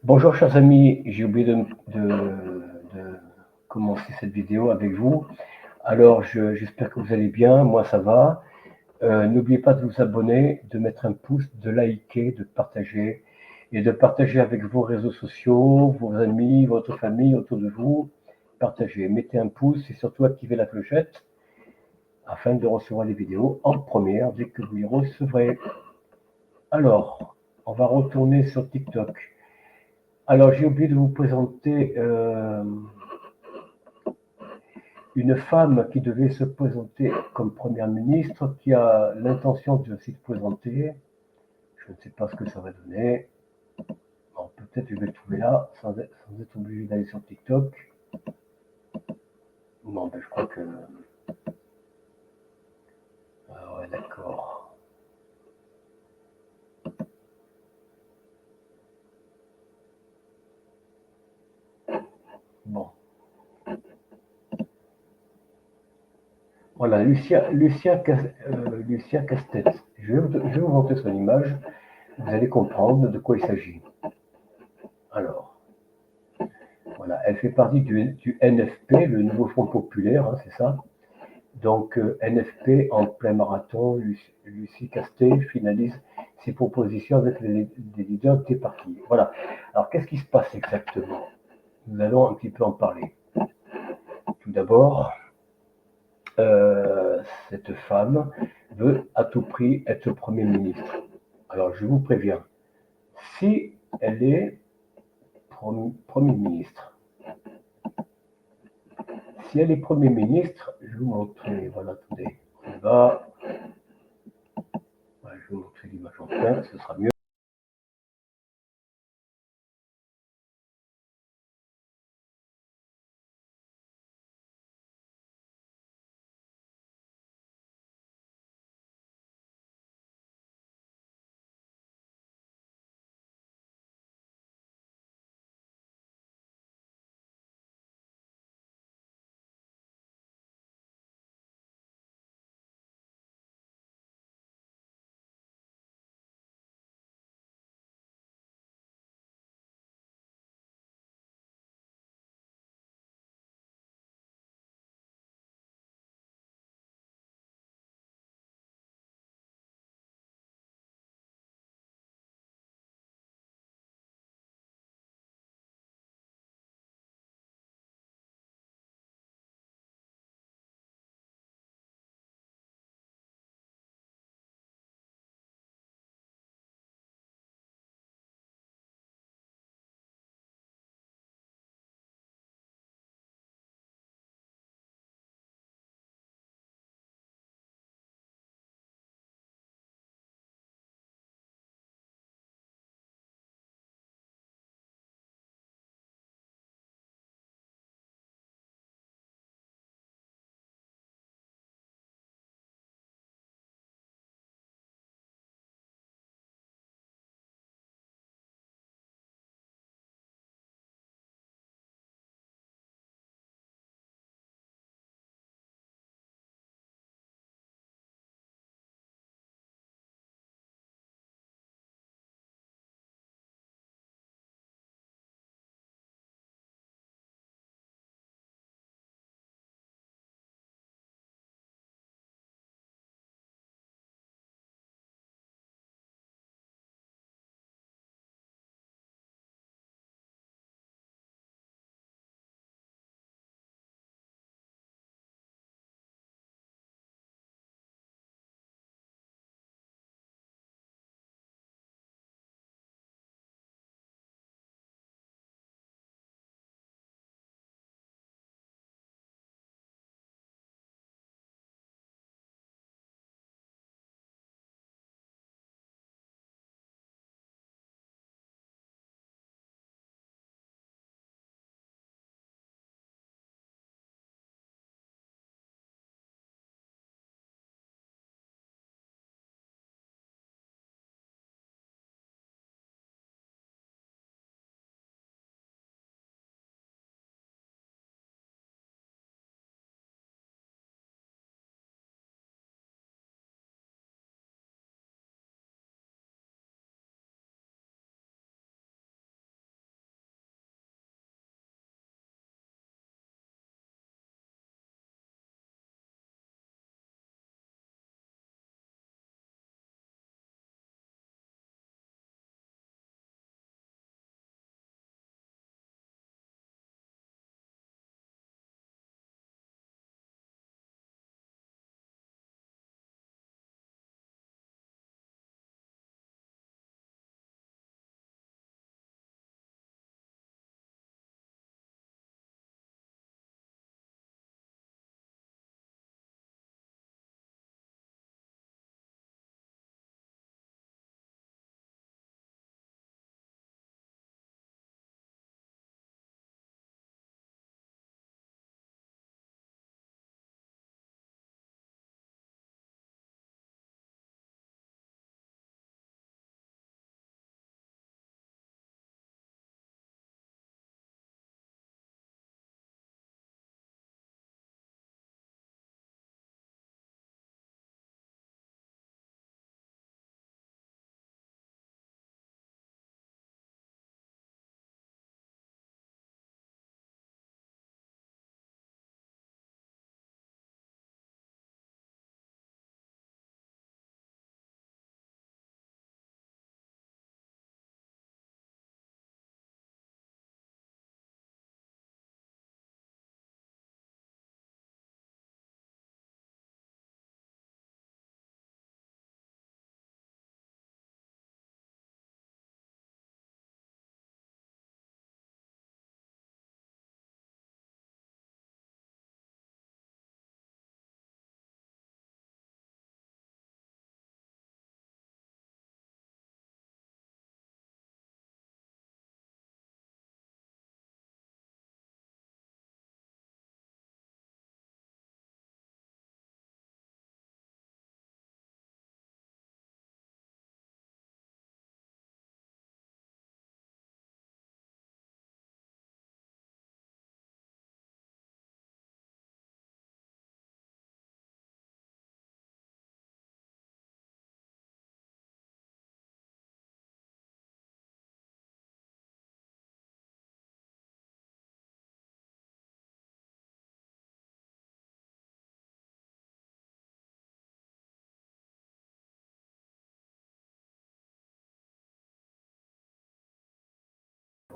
Bonjour chers amis, j'ai oublié de commencer cette vidéo avec vous. Alors j'espère que vous allez bien, moi ça va. N'oubliez pas de vous abonner, de mettre un pouce, de liker, de partager et de partager avec vos réseaux sociaux, vos amis, votre famille autour de vous. Partagez, mettez un pouce et surtout activez la clochette afin de recevoir les vidéos en première dès que vous les recevrez. Alors, on va retourner sur TikTok. Alors, j'ai oublié de vous présenter une femme qui devait se présenter comme première ministre, qui a l'intention de s'y présenter. Je ne sais pas ce que ça va donner. Bon, peut-être que je vais le trouver là, sans être obligé d'aller sur TikTok. Non, ben, je crois que... Ah ouais, d'accord. Bon. Voilà, Lucia Castex. Je vais vous montrer son image. Vous allez comprendre de quoi il s'agit. Alors, voilà, elle fait partie du NFP, le nouveau Front Populaire, hein, c'est ça. Donc, NFP en plein marathon, Lucie Castet finalise ses propositions avec les leaders des partis. Voilà. Alors, qu'est-ce qui se passe exactement? Nous allons un petit peu en parler. Tout d'abord, cette femme veut à tout prix être Premier ministre. Alors, je vous préviens, si elle est Premier ministre, si elle est Premier ministre, je vais vous montrer, voilà, attendez, on va, voilà, je vais vous montrer l'image en plein, ce sera mieux.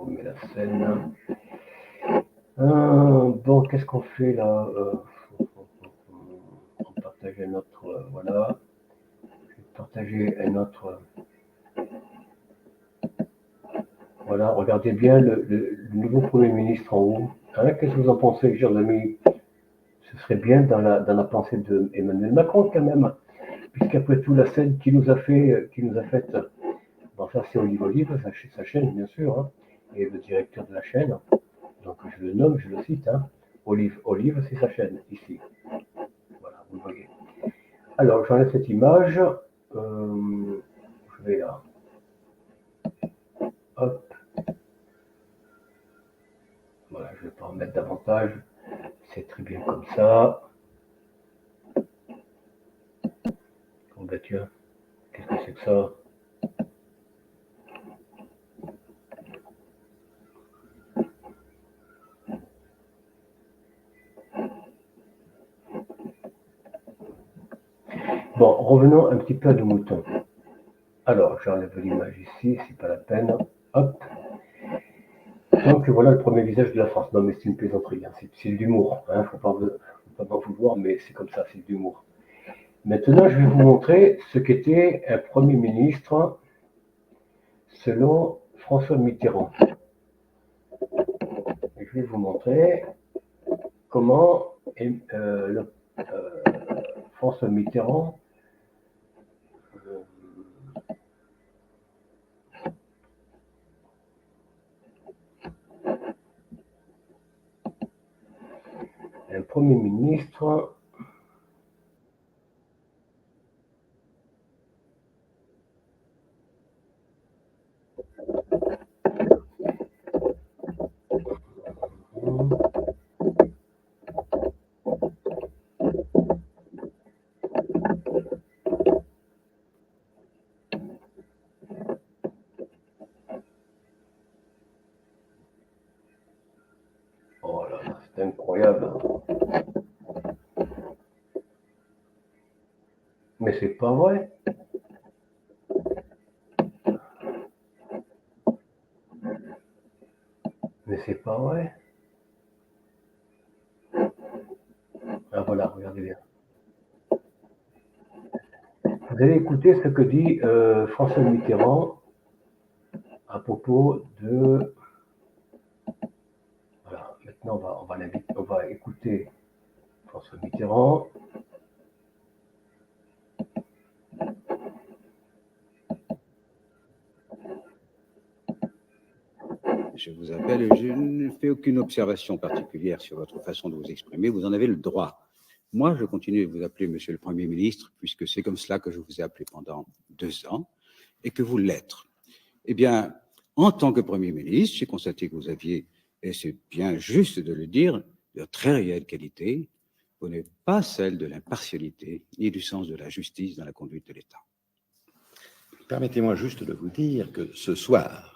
remet la scène. Bon, qu'est-ce qu'on fait là? On partage un autre, voilà. Je vais partager un autre. Voilà, regardez bien le nouveau Premier ministre en haut. Hein, qu'est-ce que vous en pensez, chers amis? Ce serait bien dans la pensée de Emmanuel Macron quand même, puisqu'après tout, la scène qui nous a faite, bon, ça c'est Olive, sa chaîne bien sûr, hein, et le directeur de la chaîne, donc je le nomme, je le cite, hein, Olive, c'est sa chaîne, ici. Voilà, vous le voyez. Alors, j'enlève cette image, je vais là, hop, voilà, je ne vais pas en mettre davantage, c'est très bien comme ça. Bon bah tiens, qu'est-ce que c'est que ça? Bon, revenons un petit peu à nos moutons. Alors, j'enlève l'image ici, c'est pas la peine. Hop. Donc voilà le premier visage de la France. Non mais c'est une plaisanterie, hein. C'est de l'humour. Hein. Faut pas m'en vouloir, mais c'est comme ça, c'est de l'humour. Maintenant, je vais vous montrer ce qu'était un Premier ministre selon François Mitterrand. Et je vais vous montrer comment François Mitterrand un Premier ministre. Oh là là, c'est incroyable. Mais c'est pas vrai. Mais c'est pas vrai. Ah voilà, regardez bien. Vous allez écouter ce que dit François Mitterrand à propos de. Voilà, maintenant on va écouter François Mitterrand. Je vous appelle, je ne fais aucune observation particulière sur votre façon de vous exprimer, vous en avez le droit. Moi, je continue de vous appeler Monsieur le Premier ministre, puisque c'est comme cela que je vous ai appelé pendant 2 ans, et que vous l'êtes. Eh bien, en tant que Premier ministre, j'ai constaté que vous aviez, et c'est bien juste de le dire, de très réelles qualités. Vous n'êtes pas celle de l'impartialité ni du sens de la justice dans la conduite de l'État. Permettez-moi juste de vous dire que ce soir,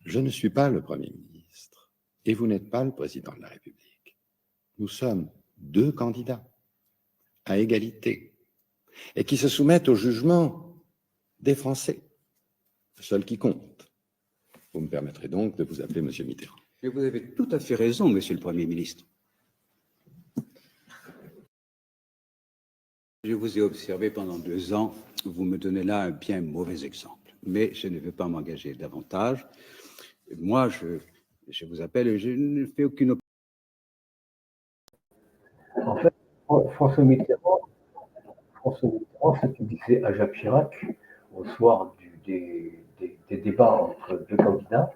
je ne suis pas le Premier ministre et vous n'êtes pas le Président de la République. Nous sommes 2 candidats à égalité et qui se soumettent au jugement des Français, le seul qui compte. Vous me permettrez donc de vous appeler Monsieur Mitterrand. Mais vous avez tout à fait raison, Monsieur le Premier ministre. Je vous ai observé pendant 2 ans, vous me donnez là un bien mauvais exemple, mais je ne veux pas m'engager davantage. Moi, je vous appelle, je ne fais aucune. En fait, François Mitterrand, ce qu'il disait à Jacques Chirac au soir des débats entre 2 candidats,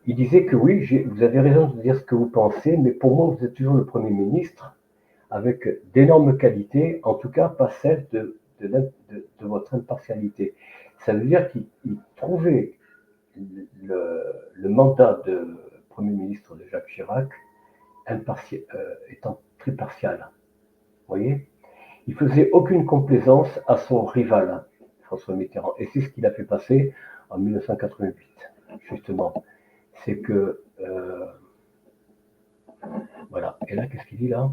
il disait que oui, vous avez raison de dire ce que vous pensez, mais pour moi, vous êtes toujours le Premier ministre avec d'énormes qualités, en tout cas pas celle de votre impartialité. Ça veut dire qu'il trouvait le mandat de Premier ministre de Jacques Chirac étant très partial. Vous voyez? Il faisait aucune complaisance à son rival, hein, François Mitterrand. Et c'est ce qu'il a fait passer en 1988, justement. C'est que. Voilà. Et là, qu'est-ce qu'il dit là?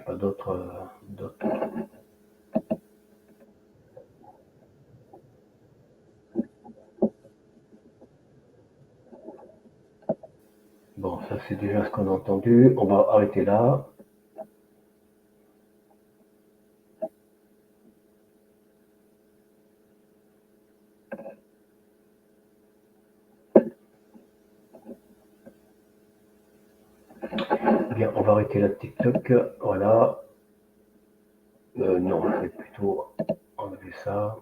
pas d'autres. Bon, ça c'est déjà ce qu'on a entendu. On va arrêter là. Bien, on va arrêter la TikTok. Voilà. Non, je vais plutôt enlever ça.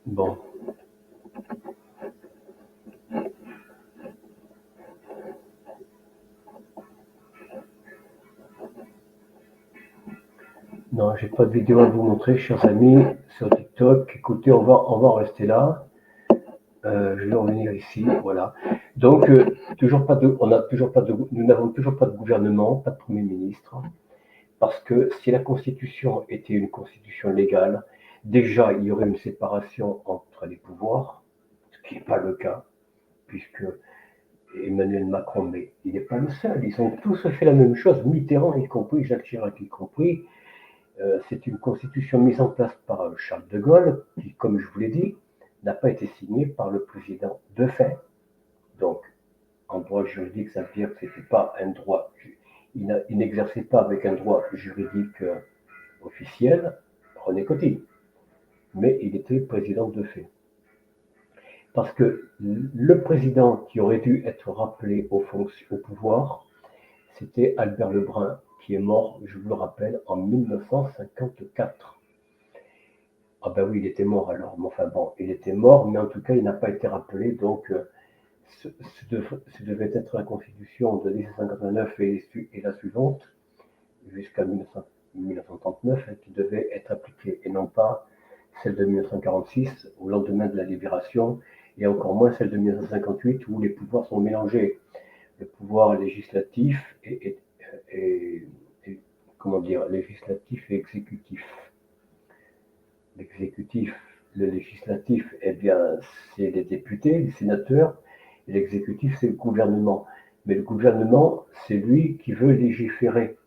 Bon. Non, j'ai pas de vidéo à vous montrer, chers amis, sur TikTok. Écoutez, on va en rester là. Je vais revenir ici, voilà. Donc, nous n'avons toujours pas de gouvernement, pas de Premier ministre, parce que si la Constitution était une Constitution légale, déjà il y aurait une séparation entre les pouvoirs, ce qui n'est pas le cas, puisque Emmanuel Macron, mais il n'est pas le seul, ils ont tous fait la même chose, Mitterrand y compris, Jacques Chirac y compris. C'est une constitution mise en place par Charles de Gaulle, qui, comme je vous l'ai dit, n'a pas été signée par le président de fait. Donc, en droit juridique, ça veut dire que c'était pas un droit, il n'exerçait pas avec un droit juridique officiel, René Coty, mais il était président de fait. Parce que le président qui aurait dû être rappelé au pouvoir, c'était Albert Lebrun, qui est mort, je vous le rappelle, en 1954. Ah ben oui, il était mort alors, mais enfin bon, il était mort, mais en tout cas, il n'a pas été rappelé, donc ce devait être la Constitution de 1759 et la suivante, jusqu'à 1939, qui devait être appliquée, et non pas celle de 1946, au lendemain de la Libération, et encore moins celle de 1958, où les pouvoirs sont mélangés. Le pouvoir législatif et comment dire, législatif et exécutif. L'exécutif, le législatif, eh bien, c'est les députés, les sénateurs, et l'exécutif, c'est le gouvernement. Mais le gouvernement, c'est lui qui veut légiférer,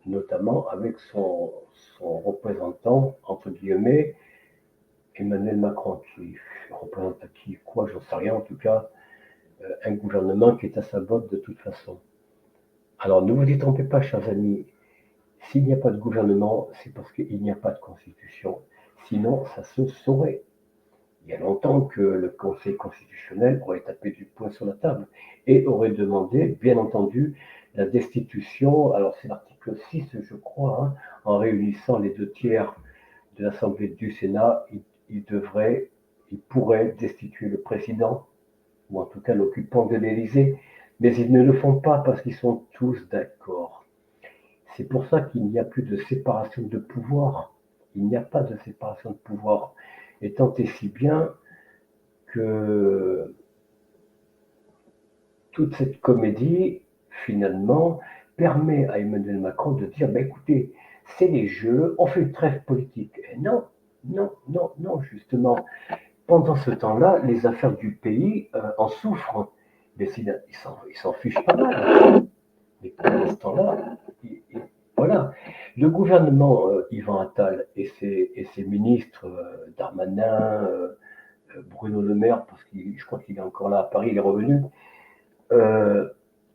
notamment avec son représentant, entre guillemets, Emmanuel Macron, qui représente qui, quoi, j'en sais rien, en tout cas, un gouvernement qui est à sa botte de toute façon. Alors, ne vous y trompez pas, chers amis, s'il n'y a pas de gouvernement, c'est parce qu'il n'y a pas de constitution. Sinon, ça se saurait. Il y a longtemps que le Conseil constitutionnel aurait tapé du poing sur la table et aurait demandé, bien entendu, la destitution, alors c'est l'article 6, je crois, hein, en réunissant les 2/3 de l'Assemblée du Sénat, il pourrait destituer le président, ou en tout cas l'occupant de l'Élysée, mais ils ne le font pas parce qu'ils sont tous d'accord. C'est pour ça qu'il n'y a plus de séparation de pouvoir. Il n'y a pas de séparation de pouvoir. Et tant et si bien que toute cette comédie, finalement, permet à Emmanuel Macron de dire, écoutez, c'est les jeux, on fait une trêve politique. Et non, justement. Pendant ce temps-là, les affaires du pays en souffrent. Mais ils s'en fichent pas mal. Mais pendant ce temps-là, voilà. Le gouvernement Yvan Attal et ses ministres Darmanin, Bruno Le Maire, parce que je crois qu'il est encore là à Paris, il est revenu,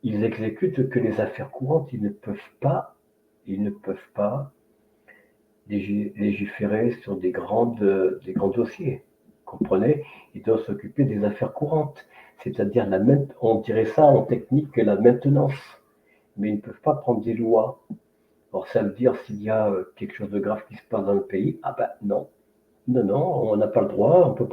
ils exécutent que les affaires courantes, ils ne peuvent pas légiférer sur des grands dossiers. Comprenez? Ils doivent s'occuper des affaires courantes, c'est-à-dire on dirait ça en technique la maintenance, mais ils ne peuvent pas prendre des lois. Alors ça veut dire s'il y a quelque chose de grave qui se passe dans le pays, ah ben non, on n'a pas le droit, on peut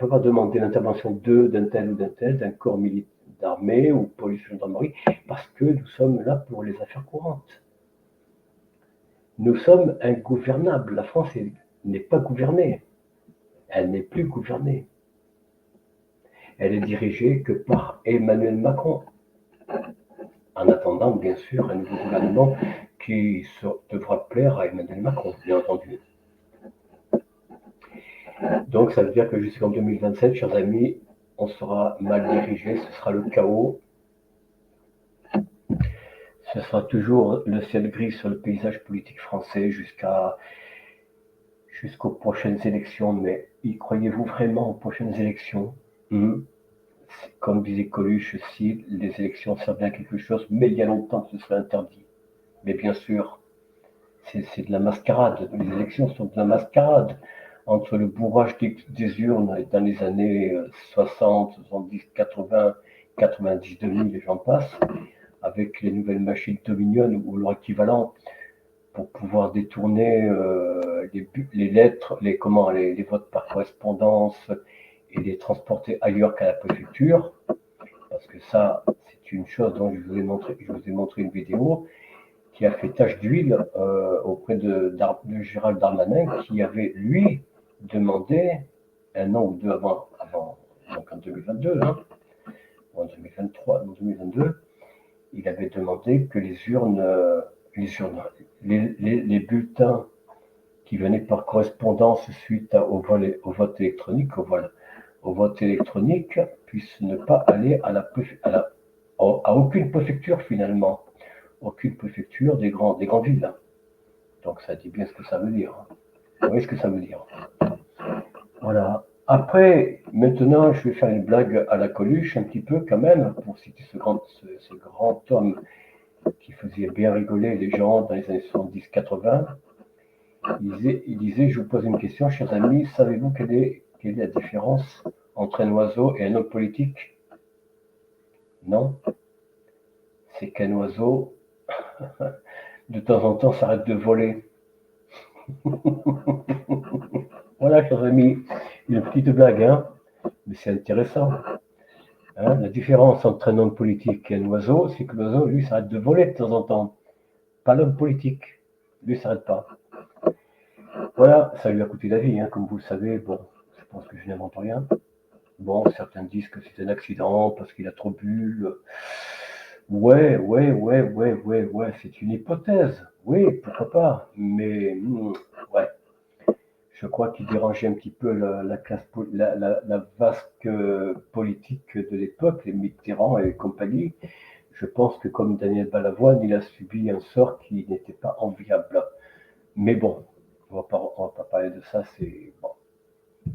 pas demander l'intervention d'un tel ou d'un tel, d'un corps militaire, d'armée ou police gendarmerie, parce que nous sommes là pour les affaires courantes. Nous sommes ingouvernables. La France n'est pas gouvernée. Elle n'est plus gouvernée. Elle est dirigée que par Emmanuel Macron. En attendant, bien sûr, un nouveau gouvernement qui devra plaire à Emmanuel Macron, bien entendu. Donc, ça veut dire que jusqu'en 2027, chers amis, on sera mal dirigé, ce sera le chaos. Ce sera toujours le ciel gris sur le paysage politique français jusqu'aux prochaines élections. Mais y croyez-vous vraiment aux prochaines élections? Comme disait Coluche, si les élections servent à quelque chose, mais il y a longtemps que ce serait interdit. Mais bien sûr, c'est de la mascarade. Les élections sont de la mascarade. Entre le bourrage des urnes dans les années 60, 70, 80, 90, 2000, et j'en passe, avec les nouvelles machines Dominion ou leur équivalent, pour pouvoir détourner les lettres, les votes par correspondance et les transporter ailleurs qu'à la préfecture. Parce que ça, c'est une chose dont je vous ai montré une vidéo qui a fait tache d'huile auprès de Gérald Darmanin, qui avait, lui, demandé, un an ou deux avant donc en 2022, hein, ou en 2023, en 2022, il avait demandé que les bulletins qui venaient par correspondance suite au vote électronique, au vote électronique, puissent ne pas aller à aucune préfecture finalement, aucune préfecture des grandes villes. Donc ça dit bien ce que ça veut dire. Vous voyez ce que ça veut dire. Voilà. Après, maintenant, je vais faire une blague à la Coluche un petit peu quand même, pour citer ce grand homme qui faisait bien rigoler les gens dans les années 70-80. Il disait, je vous pose une question, chers amis, savez-vous quelle est la différence entre un oiseau et un homme politique? Non. C'est qu'un oiseau, de temps en temps, s'arrête de voler. Voilà, chers amis, une petite blague, hein, mais c'est intéressant. Hein, la différence entre un homme politique et un oiseau, c'est que l'oiseau, lui, s'arrête de voler de temps en temps. Pas l'homme politique. Lui, ne s'arrête pas. Voilà, ça lui a coûté la vie, hein, comme vous le savez. Bon, je pense que je n'invente rien. Bon, certains disent que c'est un accident parce qu'il a trop bu. Ouais, c'est une hypothèse. Oui, pourquoi pas. Mais, ouais. Je crois qu'il dérangeait un petit peu la classe, la vasque politique de l'époque, les Mitterrand et compagnie. Je pense que comme Daniel Balavoine, il a subi un sort qui n'était pas enviable. Mais bon, on va pas parler de ça, c'est bon.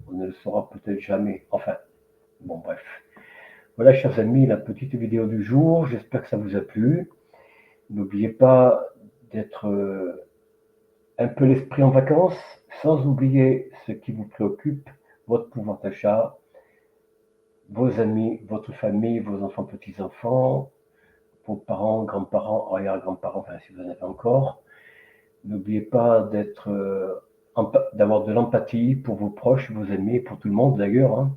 On ne le saura peut-être jamais. Enfin, bon, bref. Voilà, chers amis, la petite vidéo du jour. J'espère que ça vous a plu. N'oubliez pas d'être un peu l'esprit en vacances, sans oublier ce qui vous préoccupe, votre pouvoir d'achat, vos amis, votre famille, vos enfants, petits-enfants, vos parents, grands-parents, arrière-grands-parents, enfin si vous en avez encore. N'oubliez pas d'avoir de l'empathie pour vos proches, vos amis, pour tout le monde d'ailleurs. Hein.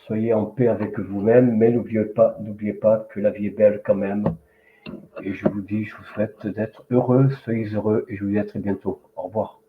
Soyez en paix avec vous-même, mais n'oubliez pas que la vie est belle quand même. Et je vous souhaite d'être heureux, soyez heureux, et je vous dis à très bientôt. Au revoir.